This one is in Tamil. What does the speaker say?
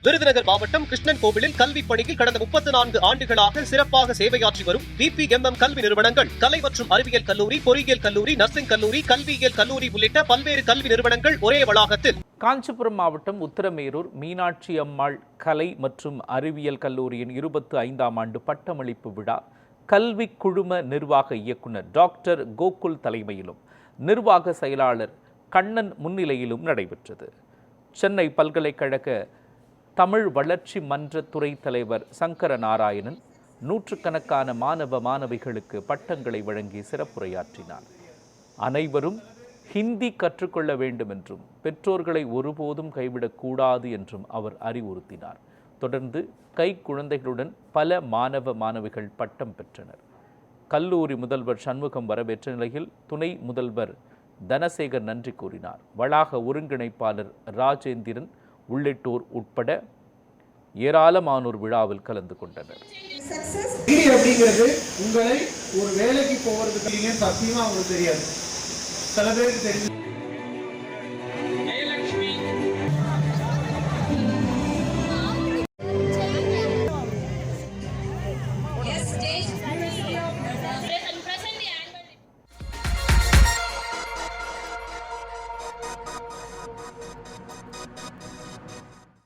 விருதுநகர் மாவட்டம் கிருஷ்ணன் கோவிலில் கல்வி பணியில் கடந்த 34 ஆண்டுகளாக சிறப்பாக சேவையாற்றி வரும் VPMM கல்வி நிறுவனங்கள், கலை மற்றும் அறிவியல் கல்லூரி, பொறியியல் கல்லூரி, நர்சிங் கல்லூரி, கல்வியியல் கல்லூரி உள்ளிட்ட பல்வேறு கல்வி நிறுவனங்கள் ஒரே வளாகத்தில். காஞ்சிபுரம் மாவட்டம் உத்திரமேரூர் மீனாட்சி அம்மாள் கலை மற்றும் அறிவியல் கல்லூரியின் 25ஆம் ஆண்டு பட்டமளிப்பு விழா கல்வி குழும நிர்வாக இயக்குனர் டாக்டர் கோகுல் தலைமையிலும் நிர்வாக செயலாளர் கண்ணன் முன்னிலையிலும் நடைபெற்றது. சென்னை பல்கலைக்கழக தமிழ் வளர்ச்சி மன்ற துறை தலைவர் சங்கர நாராயணன் நூற்றுக்கணக்கான மாணவ மாணவிகளுக்கு பட்டங்களை வழங்கி சிறப்புரையாற்றினார். அனைவரும் ஹிந்தி கற்றுக்கொள்ள வேண்டும் என்றும் பெற்றோர்களை ஒருபோதும் கைவிடக்கூடாது என்றும் அவர் அறிவுறுத்தினார். தொடர்ந்து குழந்தைகளுடன் பல மாணவ மாணவிகள் பட்டம் பெற்றனர். கல்லூரி முதல்வர் சண்முகம் வரவேற்ற நிலையில் துணை முதல்வர் தனசேகர் நன்றி கூறினார். வளாக ஒருங்கிணைப்பாளர் ராஜேந்திரன் உள்ளிட்டோர் உட்பட ஏராளமானோர் விழாவில் கலந்து கொண்டனர். அப்படிங்கிறது உங்களை ஒரு வேலைக்கு போவதற்கு சத்தியமா உங்களுக்கு தெரியாது. சில பேருக்கு தெரியும்.